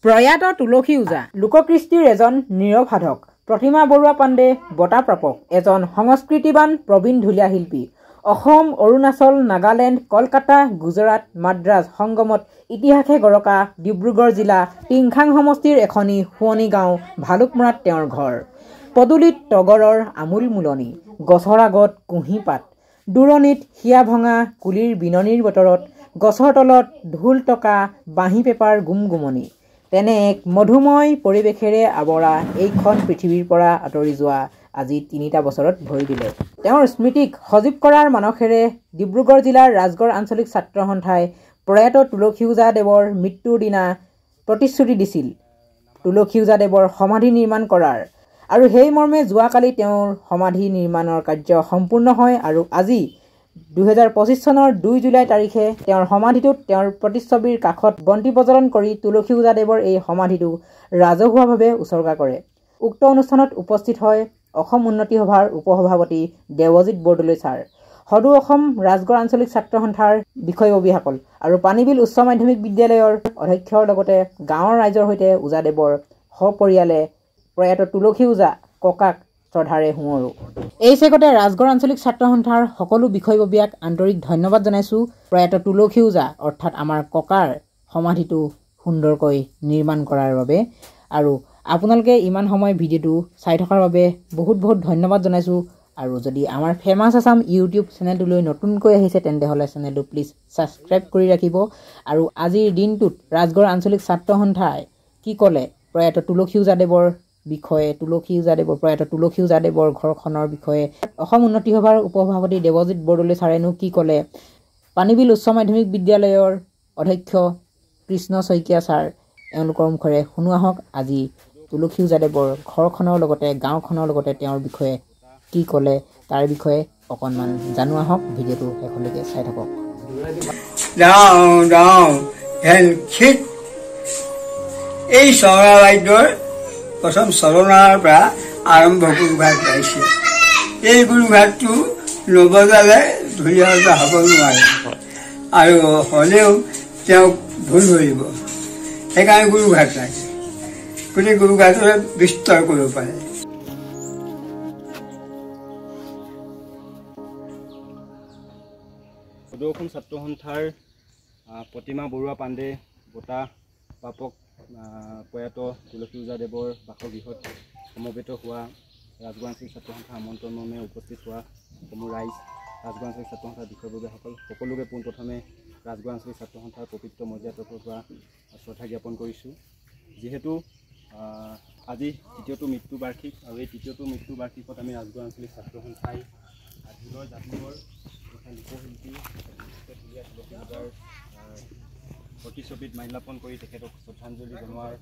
প্ৰয়াত তুলসী ওজা লোককৃষ্টিৰ এজন নীৰৱ সাধক। প্ৰতিমা বৰুৱা পাণ্ডে বঁটা প্ৰাপক এজন সংস্কৃতিবান প্ৰবীণ ঢুলীয়া শিল্পী। অসম, অৰুণাচল, নাগালেণ্ড, কলকাতা, গুজৰাট, মাদ্ৰাজ সংগমত ইতিহাসে গৰকা ডিব্ৰুগড় জিলা টিংখাং সমষ্টিৰ এখনি শুৱনি গাঁও ভালুকমৰাত তেওঁৰ ঘৰ। পদূলিত তগৰৰ আমোল মোলনি, গছৰ আগত কুঁহিপাত, দূৰণিত হিয়া ভঙা কুলিৰ বিননিৰ বতৰত গছৰ তলত ঢোল টকা বাঁহী পেপাৰ গুমগুমনি। তেনে এক মধুময় পৰিৱেশেৰে আৱৰা এইখন পৃথিৱীৰ পৰা আঁতৰি যোৱা আজি ৩টা বছৰত ভৰি দিলে। তেওঁৰ স্মৃতিক সজীৱ কৰাৰ মানসেৰে ডিব্ৰুগড় জিলাৰ ৰাজগড় আঞ্চলিক ছাত্ৰ সন্থাই প্ৰয়াত তুলসী ওজা দেৱৰ মৃত্যুৰ দিনা প্ৰতিশ্ৰুতি দিছিল তুলসী ওজা দেৱৰ সমাধি নিৰ্মাণ কৰাৰ, আৰু সেই মৰ্মে যোৱাকালি তেওঁৰ সমাধি নিৰ্মাণৰ কাৰ্য সম্পূৰ্ণ হয়। আৰু আজি ২০২৫ চনৰ ২ জুলাই তাৰিখে তেওঁৰ সমাধিটোত তেওঁৰ প্ৰতিচ্ছবিৰ কাষত বন্তি প্ৰজ্বলন কৰি তুলসী ওজা দেৱৰ এই সমাধিটো ৰাজহুৱাভাৱে উচৰ্গা কৰে। উক্ত অনুষ্ঠানত উপস্থিত হয় অসম উন্নতি সভাৰ উপসভাপতি দেৱজিৎ বৰদলৈ ছাৰ, সদৌ অসম ৰাজগড় আঞ্চলিক ছাত্ৰ সন্থাৰ বিষয়ববীয়াসকল আৰু পানীবিল উচ্চ মাধ্যমিক বিদ্যালয়ৰ অধ্যক্ষৰ লগতে গাঁৱৰ ৰাইজৰ সৈতে ওজাদেৱৰ সপৰিয়ালে প্ৰয়াত তুলসী ওজা ককাক শ্ৰদ্ধাৰে সোঁৱৰো। এই চেগতে ৰাজগড় আঞ্চলিক ছাত্ৰ সন্থাৰ সকলো বিষয়ববীয়াক আন্তৰিক ধন্যবাদ জনাইছোঁ প্ৰয়াত তুলসী ওজা অৰ্থাৎ আমাৰ ককাৰ সমাধিটো সুন্দৰকৈ নিৰ্মাণ কৰাৰ বাবে। আৰু আপোনালোকে ইমান সময় ভিডিঅ'টো চাই থকাৰ বাবে বহুত বহুত ধন্যবাদ জনাইছোঁ। আৰু যদি আমাৰ ফেমাছ আছাম ইউটিউব চেনেলটোলৈ নতুনকৈ আহিছে তেন্তেহ'লে চেনেলটো প্লিজ ছাবস্ক্ৰাইব কৰি ৰাখিব। আৰু আজিৰ দিনটোত ৰাজগড় আঞ্চলিক ছাত্ৰ সন্থাই কি ক'লে প্ৰয়াত তুলসী ওজা দেৱৰ বিষয়ে, প্ৰয়াত তুলসী ওজা দেৱৰ ঘৰখনৰ বিষয়ে, অসম উন্নতি সভাৰ উপসভাপতি দেৱজিৎ বৰদলৈ ছাৰেনো কি ক'লে, পানীবিল উচ্চ মাধ্যমিক বিদ্যালয়ৰ অধ্যক্ষ কৃষ্ণ শইকীয়া ছাৰ এওঁলোকৰ মুখেৰে শুনো আহক আজি তুলসী ওজা দেৱৰ ঘৰখনৰ লগতে গাঁওখনৰ লগতে তেওঁৰ বিষয়ে কি ক'লে তাৰ বিষয়ে অকণমান জানো আহক। ভিডিঅ'টো শেষলৈকে চাই থাকক। এই চৰঙা বাদ্যৰ প্ৰথম চলনাৰ পৰা আৰম্ভ গুৰুঘাট গাইছে। এই গুৰুঘাটটো নবজালে ঢুলীয়া ওজা হ'ব নোৱাৰে, আৰু হ'লেও তেওঁক ভুল ধৰিব, সেইকাৰণে গুৰুঘাট লাগে। গোটেই গুৰুঘাটৰে বিস্তাৰ কৰিব পাৰে। সদৌ অসম ছাত্ৰ সন্থাৰ প্ৰতিমা বৰুৱা পাণ্ডে বঁটা প্ৰাপক প্ৰয়াত তুলসী ওজা দেৱৰ বাসগৃহত সমবেত হোৱা ৰাজগড় আঞ্চলিক ছাত্ৰ সন্থাৰ আমন্ত্ৰণ মৰ্মে উপস্থিত হোৱা সমূহ ৰাইজ, ৰাজগড় আঞ্চলিক ছাত্ৰ সন্থাৰ বিষয়ববীয়াসকল সকলোকে পোনপ্ৰথমে ৰাজগড় আঞ্চলিক ছাত্ৰ সন্থাৰ পবিত্ৰ মৰ্যাদাৰ তৰফৰ পৰা শ্ৰদ্ধা জ্ঞাপন কৰিছোঁ। যিহেতু আজি তৃতীয়টো মৃত্যু বাৰ্ষিক, আৰু এই তৃতীয়টো মৃত্যু বাৰ্ষিকত আমি ৰাজগড় আঞ্চলিক ছাত্ৰ সন্থাই ঢোলৰ জাতিবৰ লোকশিল্পী তুলসী ওজাৰ প্ৰতিচ্ছবিত মাল্যাৰ্পণ কৰি তেখেতক শ্ৰদ্ধাঞ্জলি জনোৱাৰ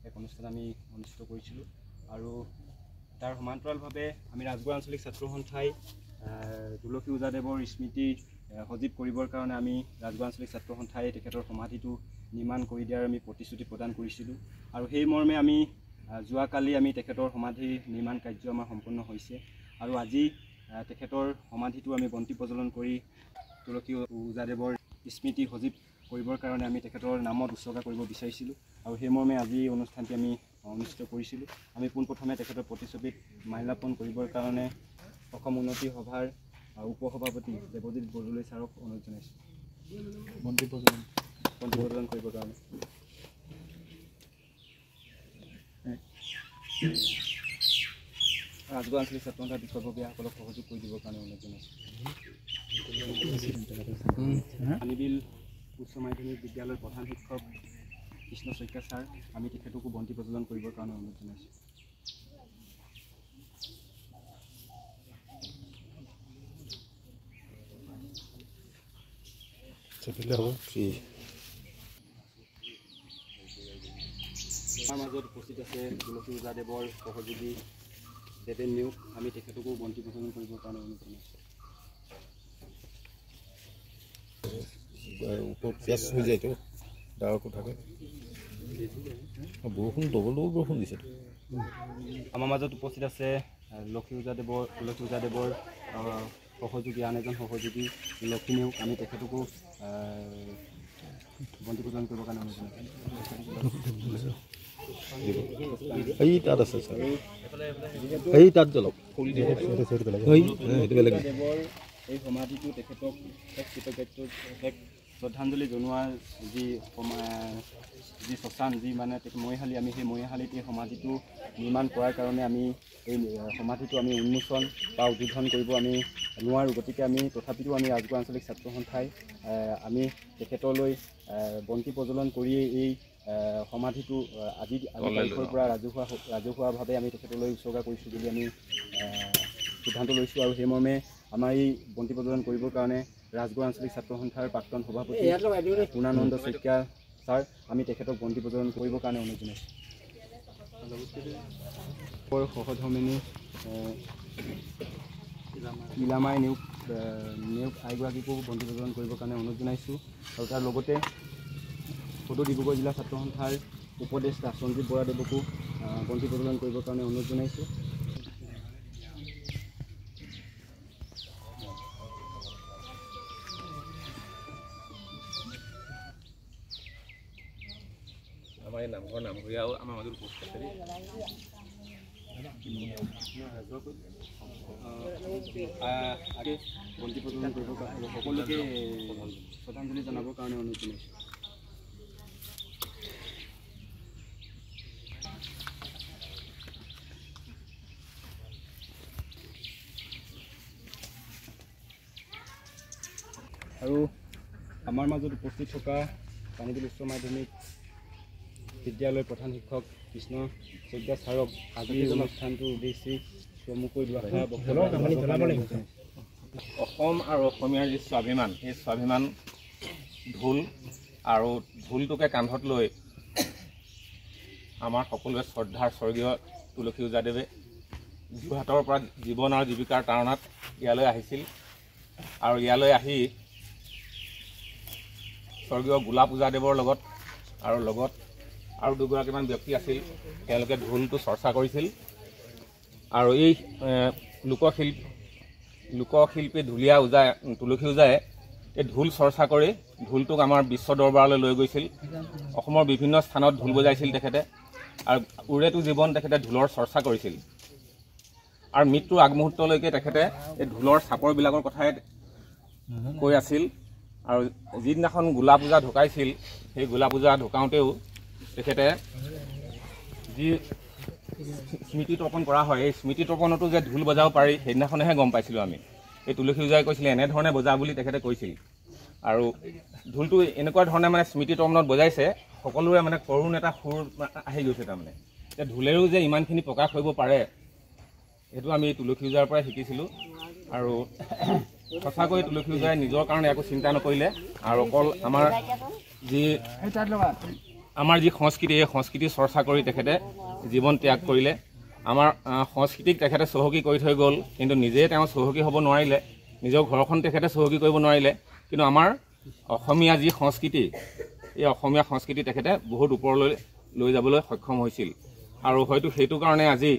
এক অনুষ্ঠান আমি অনুষ্ঠিত কৰিছিলোঁ। আৰু তাৰ সমান্তৰালভাৱে আমি ৰাজগড় আঞ্চলিক ছাত্ৰ সন্থাই তুলসী ওজা দেৱৰ স্মৃতি সজীৱ কৰিবৰ কাৰণে আমি ৰাজগড় আঞ্চলিক ছাত্ৰ সন্থাই তেখেতৰ সমাধিটো নিৰ্মাণ কৰি দিয়াৰ আমি প্ৰতিশ্ৰুতি প্ৰদান কৰিছিলোঁ। আৰু সেই মৰ্মে আমি যোৱাকালি আমি তেখেতৰ সমাধি নিৰ্মাণ কাৰ্য আমাৰ সম্পন্ন হৈছে, আৰু আজি তেখেতৰ সমাধিটো আমি বন্তি প্ৰজ্বলন কৰি তুলসী ওজা দেৱৰ স্মৃতি সজীৱ কৰিবৰ কাৰণে আমি তেখেতৰ নামত উৎসৰ্গা কৰিব বিচাৰিছিলোঁ, আৰু সেই মৰ্মে আজি এই অনুষ্ঠানটি আমি অনুষ্ঠিত কৰিছিলোঁ। আমি পোনপ্ৰথমে তেখেতৰ প্ৰতিচ্ছবিত মাল্যাৰ্পণ কৰিবৰ কাৰণে অসম উন্নতি সভাৰ উপসভাপতি দেৱজিৎ বৰদলৈ ছাৰক অনুৰোধ জনাইছোঁ বন্তি প্ৰজ্বলন কৰিবৰ কাৰণে। ৰাজগড় আঞ্চলিক ছাত্ৰ সন্থাৰ বিষয়ববীয়াসকলক সহযোগ কৰি দিবৰ কাৰণে অনুৰোধ জনাইছোঁ। পানীবিল উচ্চ মাধ্যমিক বিদ্যালয়ৰ প্ৰধান শিক্ষক কৃষ্ণ শইকীয়া ছাৰ, আমি তেখেতকো বন্তি প্ৰজ্বলন কৰিবৰ কাৰণে অনুৰোধ জনাইছোঁ। আমাৰ মাজত উপস্থিত আছে তুলসী ওজা দেৱৰ সহযোগী দেৱেন নিয়োগ, আমি তেখেতকো বন্তি প্ৰজ্বলন কৰিবৰ কাৰণে অনুৰোধ জনাইছোঁ। আমাৰ মাজত উপস্থিত আছে তুলসী ওজা দেৱৰ সহযোগী আন এজন সহযোগী লক্ষী নিয়োগ, আমি তেখেতকো বন্তি প্ৰদান কৰিবৰ কাৰণে অনুৰোধ জনাইছোঁ। এই তাত আছে স্যাৰ এই তাত জলক দেৱৰ এই সমাধিটো তেখেতক এক শ্ৰদ্ধাঞ্জলি জনোৱাৰ যি শ্মশান যি মানে মৰিশালি আমি সেই মৰিশালিত এই সমাধিটো নিৰ্মাণ কৰাৰ কাৰণে আমি এই সমাধিটো আমি উন্মোচন বা উদ্বোধন কৰিব আমি নোৱাৰোঁ। গতিকে আমি তথাপিতো আমি ৰাজগড় আঞ্চলিক ছাত্ৰ সন্থাই আমি তেখেতলৈ বন্তি প্ৰজ্বলন কৰিয়ে এই সমাধিটো আজি তাৰিখৰ পৰা ৰাজহুৱাভাৱে আমি তেখেতলৈ উৎসৰ্গা কৰিছোঁ বুলি আমি সিদ্ধান্ত লৈছোঁ। আৰু সেইমৰ্মে আমাৰ এই বন্তি প্ৰজ্বলন কৰিবৰ কাৰণে ৰাজগড় আঞ্চলিক ছাত্ৰ সন্থাৰ প্ৰাক্তন সভাপতি পূৰ্ণানন্দ শইকীয়া ছাৰ আমি তেখেতক বন্তি প্ৰজ্বলন কৰিবৰ কাৰণে অনুৰোধ জনাইছোঁ। সহধৰ্মিনী ইলামাই নিয়োগ আইগৰাকীকো বন্তি প্ৰজ্বলন কৰিবৰ কাৰণে অনুৰোধ জনাইছোঁ। আৰু তাৰ লগতে সদৌ ডিব্ৰুগড় জিলা ছাত্ৰ সন্থাৰ উপদেষ্টা সঞ্জীৱ বৰাদেৱকো বন্তি প্ৰজ্বলন কৰিবৰ কাৰণে অনুৰোধ জনাইছোঁ। আমাৰ এই নামঘৰ নামঘৰীয়াও আমাৰ মাজত উপস্থিত আছে বন্তি প্ৰজ্বলন কৰিবৰ কাৰণে সকলোকে শ্ৰদ্ধাঞ্জলি জনাবৰ কাৰণে অনুৰোধ জনাইছোঁ। আৰু আমাৰ মাজত উপস্থিত থকা পানীবিল উচ্চ মাধ্যমিক বিদ্যালয়ৰ প্ৰধান শিক্ষক কৃষ্ণ শইকীয়া ছাৰক আজিৰ অনুষ্ঠানটোৰ উদ্দেশ্যে চমুকৈ দুআষাৰ বক্তব্য অসম আৰু অসমীয়াৰ যি স্বাভিমান সেই স্বাভিমান ঢোল আৰু ঢোলটোকে কান্ধত লৈ আমাৰ সকলোৱে শ্ৰদ্ধাৰ স্বৰ্গীয় তুলসী ওজাদেৱে যোৰহাটৰ পৰা জীৱন আৰু জীৱিকাৰ তাৰণাত ইয়ালৈ আহিছিল। আৰু ইয়ালৈ আহি স্বৰ্গীয় গোলাপ ওজাদেৱৰ লগত আৰু দুগৰাকীমান ব্যক্তি আছিল, তেওঁলোকে ঢোলটো চৰ্চা কৰিছিল। আৰু এই লোকশিল্পী ঢুলীয়া তুলসী ওজাই এই ঢোল চৰ্চা কৰি ঢোলটোক আমাৰ বিশ্ব দৰবাৰলৈ লৈ গৈছিল। অসমৰ বিভিন্ন স্থানত ঢোল বজাইছিল তেখেতে, আৰু উৰেটো জীৱন তেখেতে ঢোলৰ চৰ্চা কৰিছিল। আৰু মৃত্যুৰ আগমুহূৰ্তলৈকে তেখেতে এই ঢোলৰ চাপৰবিলাকৰ কথাই কৈ আছিল। আৰু যিদিনাখন গোলাপ ওজা ঢুকাইছিল, সেই গোলাপ ওজা ঢুকাওঁতেও তেখেতে যি স্মৃতি তৰ্পণ কৰা হয়, এই স্মৃতি তৰ্পণতো যে ঢোল বজাব পাৰি সেইদিনাখনেহে গম পাইছিলোঁ আমি। এই তুলসী ওজাই কৈছিলে এনেধৰণে বজা বুলি তেখেতে কৈছিল। আৰু ঢোলটো এনেকুৱা ধৰণে মানে স্মৃতি তৰ্পণত বজাইছে, সকলোৰে মানে কৰুণ এটা সুৰ আহি গৈছে। তাৰমানে এতিয়া ঢোলেৰো যে ইমানখিনি প্ৰকাশ কৰিব পাৰে সেইটো আমি তুলসী ওজাৰ পৰাই শিকিছিলোঁ। আৰু সঁচাকৈ তুলসী ওজাই নিজৰ কাৰণে একো চিন্তা নকৰিলে, আৰু অকল আমাৰ যি সংস্কৃতি এই সংস্কৃতি চৰ্চা কৰি তেখেতে জীৱন ত্যাগ কৰিলে। আমাৰ সংস্কৃতিক তেখেতে চহকী কৰি থৈ গ'ল, কিন্তু নিজে তেওঁ চহকী হ'ব নোৱাৰিলে, নিজৰ ঘৰখন তেখেতে চহকী কৰিব নোৱাৰিলে। কিন্তু আমাৰ অসমীয়া যি সংস্কৃতি, এই অসমীয়া সংস্কৃতি তেখেতে বহুত ওপৰলৈ লৈ যাবলৈ সক্ষম হৈছিল। আৰু হয়তো সেইটো কাৰণে আজি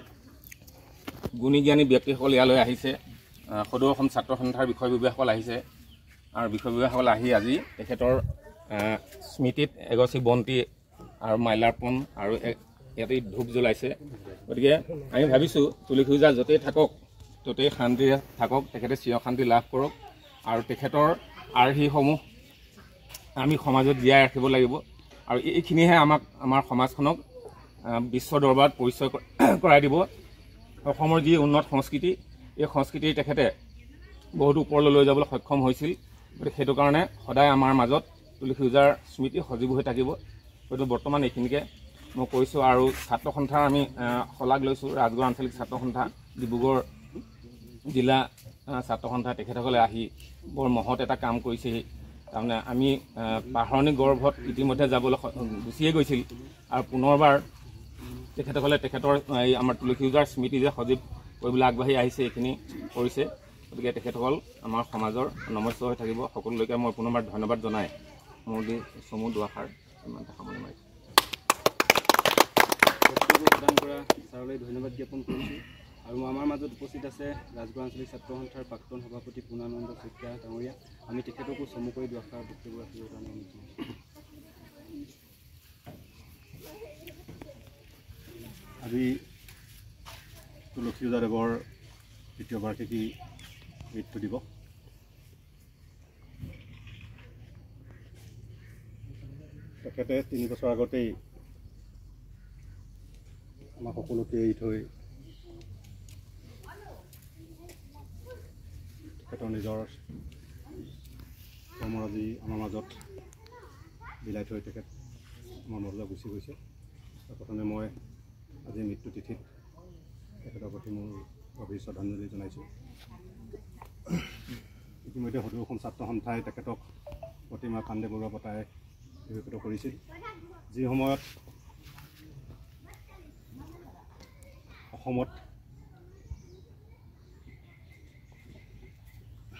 গুণী জ্ঞানী ব্যক্তিসকল ইয়ালৈ আহিছে, সদৌ অসম ছাত্ৰ সন্থাৰ বিষয়ববীয়াসকল আহিছে। আৰু বিষয়ববীয়াসকল আহি আজি তেখেতৰ স্মৃতিত এগছি বন্তি আৰু মাল্যাৰ্পণ আৰু ইয়াতে ধূপ জ্বলাইছে। গতিকে আমি ভাবিছোঁ তুলসী ওজা য'তেই থাকক ত'তেই শান্তিৰে থাকক, তেখেতে চিৰশান্তি লাভ কৰক। আৰু তেখেতৰ আৰ্হিসমূহ আমি সমাজত জীয়াই ৰাখিব লাগিব। আৰু এইখিনিহে আমাৰ সমাজখনক বিশ্ব দৰবাৰত পৰিচয় কৰাই দিব। অসমৰ যি উন্নত সংস্কৃতি, এই সংস্কৃতিৰ তেখেতে বহুতো ওপৰলৈ লৈ যাবলৈ সক্ষম হৈছিল। গতিকে সেইটো কাৰণে সদায় আমাৰ মাজত তুলসী ওজাৰ স্মৃতি সজীৱ হৈ থাকিব। হয়তো বৰ্তমান এইখিনিকে মই কৈছোঁ। আৰু ছাত্ৰ সন্থাৰ আমি শলাগ লৈছোঁ, ৰাজগড় আঞ্চলিক ছাত্ৰ সন্থা, ডিব্ৰুগড় জিলা ছাত্ৰ সন্থা, তেখেতসকলে আহি বৰ মহৎ এটা কাম কৰিছেহি। তাৰমানে আমি পাহৰণি গৰ্ভত ইতিমধ্যে যাবলৈ গুচিয়ে গৈছিল, আৰু পুনৰবাৰ তেখেতসকলে তেখেতৰ এই আমাৰ তুলসী ওজাৰ স্মৃতি যে সজীৱ কৰিবলৈ আগবাঢ়ি আহিছে এইখিনি কৰিছে। গতিকে তেখেতসকল আমাৰ সমাজৰ নমস্য হৈ থাকিব। সকলোলৈকে মই পুনৰবাৰ ধন্যবাদ জনাই মোৰ চমু দুআষাৰ ইমানতে সামৰণি মাৰিছোঁ। বক্তব্য প্ৰদান কৰা ছাৰলৈ ধন্যবাদ জ্ঞাপন কৰিছোঁ। আৰু আমাৰ মাজত উপস্থিত আছে ৰাজগড় আঞ্চলিক ছাত্ৰ সন্থাৰ প্ৰাক্তন সভাপতি পূৰ্ণানন্দ শইকীয়া ডাঙৰীয়া। আমি তেখেতকো চমুকৈ দুআষাৰ বক্তব্য ৰাখিবৰ কাৰণে অনুৰোধ জনাইছোঁ। আজি তুলসী ওজাদেৱৰ তৃতীয় বাৰ্ষিকী মৃত্যু দিৱস। তেখেতে 3 বছৰ আগতেই আমাক সকলোকে এৰি থৈ তেখেতৰ নিজৰ কৰ্মৰাজি আমাৰ মাজত বিলাই থৈ তেখেত আমাৰ মাজলৈ গুচি গৈছে। প্ৰথমে মই আজি মৃত্যু তিথিত তেখেতৰ প্ৰতি মোৰ গভীৰ শ্ৰদ্ধাঞ্জলি জনাইছোঁ। ইতিমধ্যে সদৌ অসম ছাত্ৰ সন্থাই তেখেতক প্ৰতিমা পাণ্ডে বৰুৱা বঁটাৰে নিয়োজিত কৰিছিল। যি সময়ত অসমত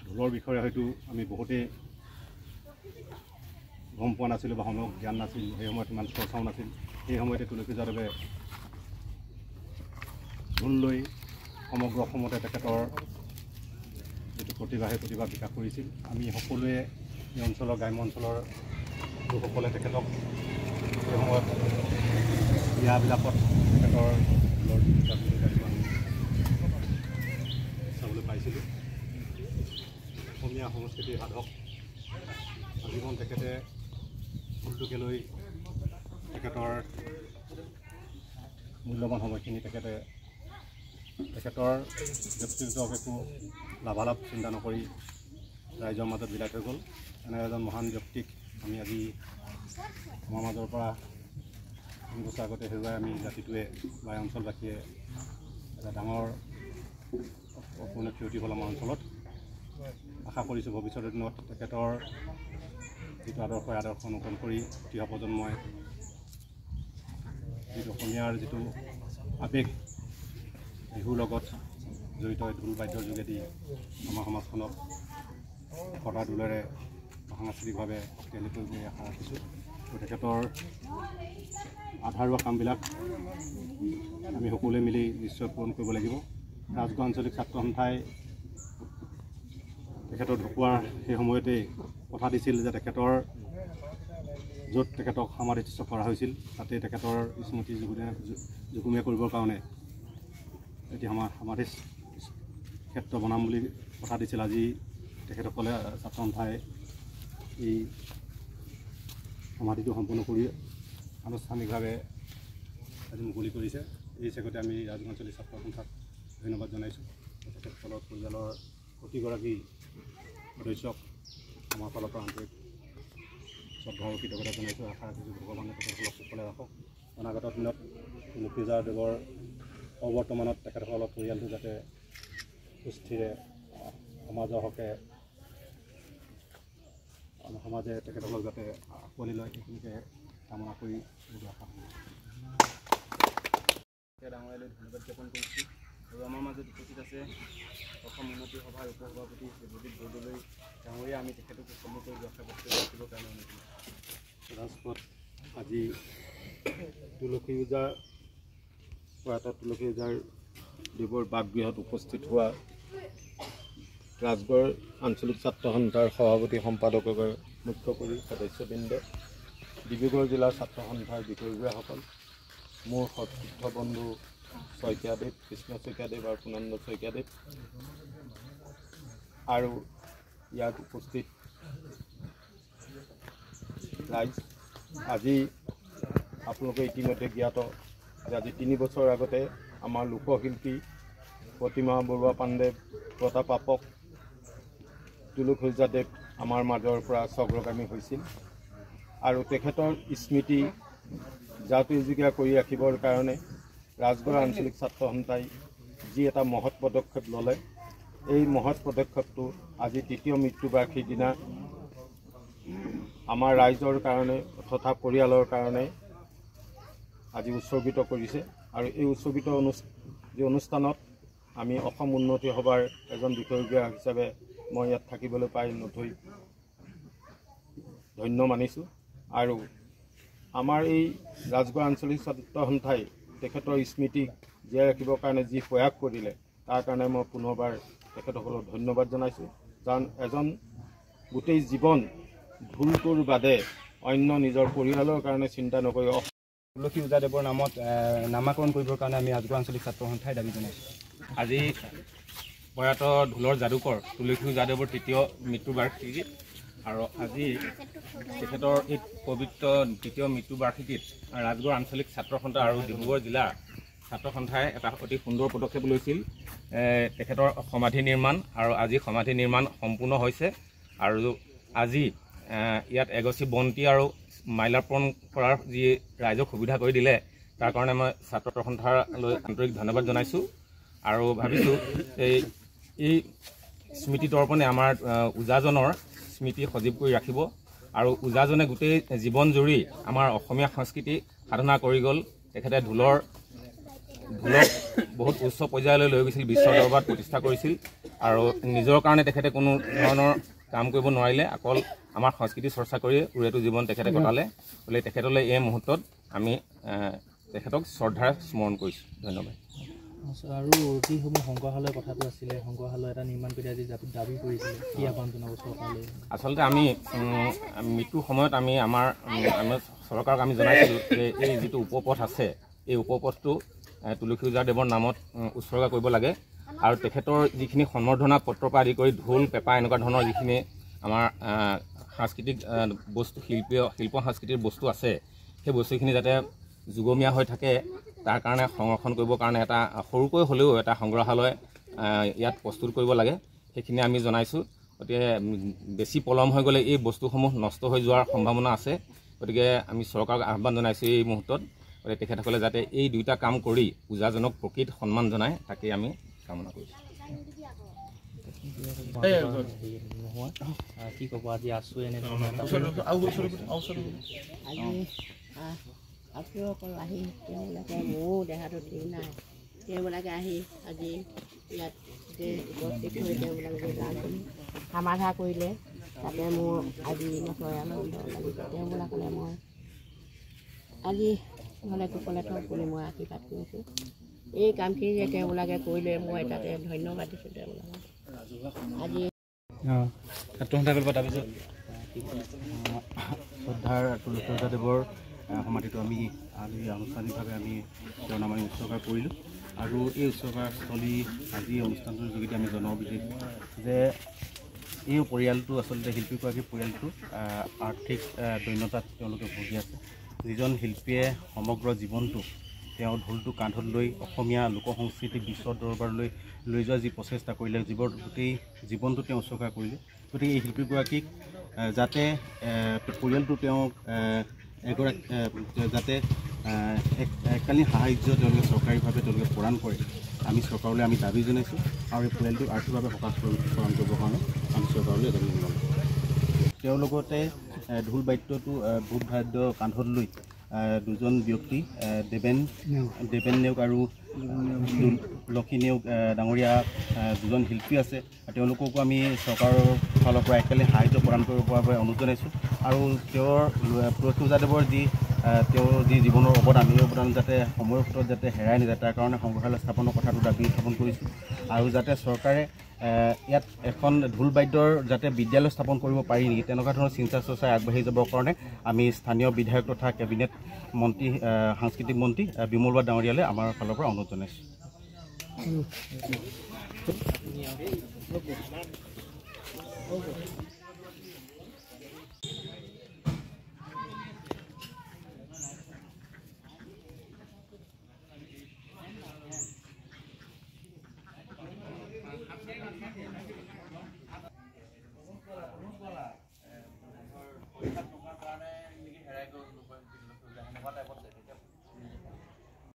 ঢোলৰ বিষয়ে হয়তো আমি বহুতেই গম পোৱা নাছিলোঁ বা সময়ক জ্ঞান নাছিল, সেই সময়ত ইমান চৰ্চাও নাছিল। সেই সময়তে তুলসী ওজাদেৱে ঢোল লৈ সমগ্ৰ অসমতে তেখেতৰ যিটো প্ৰতিভা সেই প্ৰতিভা বিকাশ কৰিছিল। আমি সকলোৱে এই অঞ্চলৰ গ্ৰাম্য অঞ্চলৰ লোকসকলে তেখেতক সেই সময়ত বিয়াবিলাকত তেখেতৰ ঢোলৰ চাবলৈ পাইছিলোঁ। অসমীয়া সংস্কৃতিৰ সাধক আজীৱন তেখেতে ঢোলটোকে লৈ তেখেতৰ মূল্যৱান সময়খিনি তেখেতৰ ব্যক্তিগত একো লাভালাভ চিন্তা নকৰি ৰাইজৰ মাজত বিলাই থৈ গ'ল। এনে এজন মহান ব্যক্তিক আমি আজি আমাৰ মাজৰ পৰা 3 বছৰ আগতে হেৰুৱাই আমি জাতিটোৱে বা অঞ্চলবাসীয়ে এটা ডাঙৰ অপূৰ্ণ ক্ষতি হ'ল আমাৰ অঞ্চলত। আশা কৰিছোঁ ভৱিষ্যতৰ দিনত তেখেতৰ যিটো আদৰ্শ অনুসৰণ কৰি উঠি অহা প্ৰজন্মই যিটো অসমীয়াৰ যিটো আৱেগ বিহুৰ লগত জড়িত ঢোল বাদ্যৰ যোগেদি আমাৰ সমাজখনক কটা ঢোলেৰে সাংস্কৃতিকভাৱে শক্তিশালী কৰিব আশা ৰাখিছোঁ। তেখেতৰ আধাৰুৱা কামবিলাক আমি সকলোৱে মিলি নিশ্চয় পূৰণ কৰিব লাগিব। ৰাজগড় আঞ্চলিক ছাত্ৰ সন্থাই তেখেতৰ ঢুকুৱাৰ সেই সময়তেই কথা দিছিল যে তেখেতৰ য'ত তেখেতক সমাধিস্থ কৰা হৈছিল তাতে তেখেতৰ স্মৃতি যুগুমীয়া কৰিবৰ কাৰণে এটি সমাধি ক্ষেত্ৰ বনাম বুলি কথা দিছিল। আজি তেখেতসকলে ছাত্ৰ সন্থাই এই সমাধিটো সম্পূৰ্ণ কৰি আনুষ্ঠানিকভাৱে আজি মুকলি কৰিছে। এই চেগতে আমি ৰাজগড় আঞ্চলিক ছাত্ৰ সন্থাক ধন্যবাদ জনাইছোঁ। তেখেতসকলৰ পৰিয়ালৰ প্ৰতিগৰাকী সদস্যক আমাৰ ফালৰ পৰা আন্তৰিক শ্ৰদ্ধা আৰু কৃতজ্ঞতা জনাইছোঁ। আশা ৰাখিছোঁ ভগৱানে তেখেতসকলক সুফলে ৰাখক। অনাগত দিনত তুলসী ওজাদেৱৰ অৱৰ্তমানত তেখেতসকলৰ পৰিয়ালটো যাতে সুস্থিৰে সমাজৰ হকে সমাজে তেখেতসকলক যাতে আঁকোৱালি লয় সেইখিনিকে কামনা কৰি আশা ডাঙৰীয়ালৈ ধন্যবাদ জ্ঞাপন কৰিছোঁ। আৰু আমাৰ মাজত উপস্থিত আছে অসম উন্নতি সভাৰ উপসভাপতি দেৱজিৎ বৰদলৈ ডাঙৰীয়া। আমি তেখেতক চমুকৈ ৰক্ষা বস্তু ৰাখিবৰ কাৰণে অনুৰোধ ৰাজপথ আজি তুলসী ওজাৰ প্ৰয়াত তুলসী ওজাৰ দেৱৰ বাসগৃহত উপস্থিত হোৱা ৰাজগড় আঞ্চলিক ছাত্ৰ সন্থাৰ সভাপতি সম্পাদককে মুখ্য কৰি সদস্যবৃন্দ, ডিব্ৰুগড় জিলাৰ ছাত্ৰ সন্থাৰ বিষয়ববীয়াসকল, মোৰ সতীৰ্থ বন্ধু শইকীয়াদেৱ, কৃষ্ণ শইকীয়াদেৱ আৰু পুনন্দ শইকীয়াদেৱ আৰু ইয়াত উপস্থিত ৰাইজ। আজি আপোনালোকে ইতিমধ্যে জ্ঞাত যে আজি 3 বছৰ আগতে আমাৰ লোকশিল্পী প্ৰতিমা বৰুৱা পাণ্ডে বঁটা প্ৰাপক তুলসী ওজাদেৱ আমাৰ মাজৰ পৰা স্বৰ্গগামী হৈছিল। আৰু তেখেতৰ স্মৃতি জাতি-উজিকা কৰি ৰাখিবৰ কাৰণে ৰাজগড় আঞ্চলিক ছাত্ৰ সন্থাই যি এটা মহৎ পদক্ষেপ ল'লে, এই মহৎ পদক্ষেপটো আজি 3য় মৃত্যুবাৰ্ষিকীৰ দিনা আমাৰ ৰাইজৰ কাৰণে তথা পৰিয়ালৰ কাৰণে আজি উৎসৰ্গিত কৰিছে। আৰু এই উৎসৰ্গিত অনুষ্ঠানত আমি অসম উন্নতি সভাৰ এজন বিষয়ববীয়া হিচাপে মই ইয়াত থাকিবলৈ পাই নথৈ ধন্য মানিছোঁ। আৰু আমাৰ এই ৰাজগড় আঞ্চলিক ছাত্ৰ সন্থাই তেখেতৰ স্মৃতিক জীয়াই ৰাখিবৰ কাৰণে যি প্ৰয়াস কৰিলে তাৰ কাৰণে মই পুনৰবাৰ তেখেতসকলক ধন্যবাদ জনাইছোঁ। কাৰণ এজন গোটেই জীৱন ঢোলটোৰ বাদে অন্য নিজৰ পৰিয়ালৰ কাৰণে চিন্তা নকৰি তুলসী ওজাদেৱৰ নামত নামাকৰণ কৰিবৰ কাৰণে আমি ৰাজগড় আঞ্চলিক ছাত্ৰ সন্থাই দাবী জনাইছোঁ। আজি প্ৰয়াত ঢোলৰ যাদুকৰ তুলসী ওজাদেৱৰ তৃতীয় মৃত্যুবাৰ্ষিকী আৰু আজি তেখেতৰ এই পবিত্ৰ দ্বিতীয় মৃত্যুবাৰ্ষিকীত ৰাজগড় আঞ্চলিক ছাত্ৰ সন্থা আৰু ডিব্ৰুগড় জিলাৰ ছাত্ৰ সন্থাই এটা অতি সুন্দৰ পদক্ষেপ লৈছিল। তেখেতৰ সমাধি নিৰ্মাণ আৰু আজি সমাধি নিৰ্মাণ সম্পূৰ্ণ হৈছে আৰু আজি ইয়াত এগছি বন্তি আৰু মাল্যাৰ্পণ কৰাৰ যি ৰাইজক সুবিধা কৰি দিলে তাৰ কাৰণে মই ছাত্ৰ সন্থালৈ আন্তৰিক ধন্যবাদ জনাইছোঁ আৰু ভাবিছোঁ এই স্মৃতি তৰ্পণে আমাৰ ওজাজনৰ স্মৃতি সজীৱ কৰি ৰাখিব আৰু ওজাজনে গোটেই জীৱন জুৰি আমাৰ অসমীয়া সংস্কৃতি সাধনা কৰি গ'ল। তেখেতে ঢোলক বহুত উচ্চ পৰ্যায়লৈ লৈ গৈছিল, বিশ্ব দৰবাৰত প্ৰতিষ্ঠা কৰিছিল আৰু নিজৰ কাৰণে তেখেতে কোনো ধৰণৰ কাম কৰিব নোৱাৰিলে, অকল আমাৰ সংস্কৃতি চৰ্চা কৰি উৰেটো জীৱন তেখেতে কটালে। গতিকে তেখেতলৈ এই মুহূৰ্তত আমি তেখেতক শ্ৰদ্ধাৰে স্মৰণ কৰিছোঁ। ধন্যবাদ। আৰু যিসমূহ সংগ্ৰহালয়ৰ কথাটো আছিলে, সংগ্ৰহালয় এটা নিৰ্মাণ কৰি আজি দাবী কৰিছিলে, কি আহ্বান জনাব চৰকাৰলৈ? আচলতে আমি মৃত্যুৰ সময়ত আমি চৰকাৰক আমি জনাইছিলোঁ যে এই যিটো উপপথ আছে এই উপপথটো তুলসী ওজাদেৱৰ নামত উৎসৰ্গা কৰিব লাগে আৰু তেখেতৰ যিখিনি সম্বৰ্ধনা পত্ৰৰ পৰা আদি কৰি ঢোল পেঁপা এনেকুৱা ধৰণৰ যিখিনি আমাৰ সাংস্কৃতিক বস্তু শিল্প সাংস্কৃতিক বস্তু আছে সেই বস্তুখিনি যাতে যুগমীয়া হৈ থাকে তাৰ কাৰণে সংৰক্ষণ কৰিবৰ কাৰণে এটা সৰুকৈ হ'লেও এটা সংগ্ৰহালয় ইয়াত প্ৰস্তুত কৰিব লাগে, সেইখিনি আমি জনাইছোঁ। গতিকে বেছি পলম হৈ গ'লে এই বস্তুসমূহ নষ্ট হৈ যোৱাৰ সম্ভাৱনা আছে। গতিকে আমি চৰকাৰক আহ্বান জনাইছোঁ এই মুহূৰ্তত, গতিকে তেখেতসকলে যাতে এই দুইটা কাম কৰি ওজাজনক প্ৰকৃত সন্মান জনায় তাকেই আমি কামনা কৰিছোঁ। কি ক'ব আজি আছোঁ আপোনালোকৰ আহি তেওঁলোকে মোৰো দেহাটো ঠিক নাই, তেওঁলোকে আহি আজি ইয়াত উপস্থিত হৈ তেওঁলোকে সমাধা কৰিলে, তাতে মোৰ আজি নথৈ আনন্দ লাগিছে। তেওঁলোকলে মই আজি নহ'লে কুশলে থওক বুলি মই আশীৰ্বাদ কৰিছোঁ। এই কামখিনি যে তেওঁলোকে কৰিলে মই তাতে ধন্যবাদ দিছোঁ তেওঁলোকক। আজি ছাত্ৰ সন্থাই কৰিব তাৰপিছত শ্ৰদ্ধাৰ তুলসী ওজাদেৱৰ সমাধিটো আমি আজি আনুষ্ঠানিকভাৱে আমি তেওঁৰ নাম উৎসৰ্গা কৰিলোঁ আৰু এই উৎসৰ্গাস্থলী আজি অনুষ্ঠানটোৰ যোগেদি আমি জনাব বিচাৰিছোঁ যে এই পৰিয়ালটো আচলতে শিল্পীগৰাকীৰ পৰিয়ালটো আৰ্থিক দৈন্যতাত তেওঁলোকে ভুগি আছে। যিজন শিল্পীয়ে সমগ্ৰ জীৱনটো তেওঁ ঢোলটো কান্ধত লৈ অসমীয়া লোক সংস্কৃতিক বিশ্ব দৰবাৰলৈ লৈ যোৱা যি প্ৰচেষ্টা কৰিলে, গোটেই জীৱনটো তেওঁ উৎসৰ্গা কৰিলে। গতিকে এই শিল্পীগৰাকীক যাতে পৰিয়ালটো তেওঁক যাতে এককালীন সাহায্য তেওঁলোকে চৰকাৰীভাৱে তেওঁলোকে প্ৰদান কৰে, আমি চৰকাৰলৈ আমি দাবী জনাইছোঁ আৰু এই পৰিয়ালটোক আৰ্থিকভাৱে সকাহ প্ৰদান কৰিবৰ কাৰণে আমি চৰকাৰলৈ দাবী জনালোঁ। তেওঁৰ লগতে ঢোল বাদ্যটো ভূত বাদ্য কান্ধত লৈ দুজন ব্যক্তি দেৱেন নেওগ আৰু লক্ষী নেওগ ডাঙৰীয়া দুজন শিল্পী আছে। তেওঁলোককো আমি চৰকাৰৰ ফালৰ পৰা এককালীন সাহায্য প্ৰদান কৰিবৰ বাবে অনুৰোধ জনাইছোঁ আৰু তেওঁৰ তুলসী ওজাদেৱৰ তেওঁৰ যি জীৱনৰ অৱদান, এই অৱদান যাতে সময়ৰ ভিতৰত যাতে হেৰাই নাযায় তাৰ কাৰণে সংগ্ৰহালয় স্থাপনৰ কথাটো দাবী উত্থাপন কৰিছোঁ আৰু যাতে চৰকাৰে ইয়াত এখন ঢোল বাদ্যৰ যাতে বিদ্যালয় স্থাপন কৰিব পাৰি নেকি তেনেকুৱা ধৰণৰ চিন্তা চৰ্চাই আগবাঢ়ি যাবৰ কাৰণে আমি স্থানীয় বিধায়ক তথা কেবিনেট মন্ত্ৰী সাংস্কৃতিক মন্ত্ৰী বিমল বৰা ডাঙৰীয়ালৈ আমাৰ ফালৰ পৰা অনুৰোধ জনাইছোঁ। হেৰাই গ'ল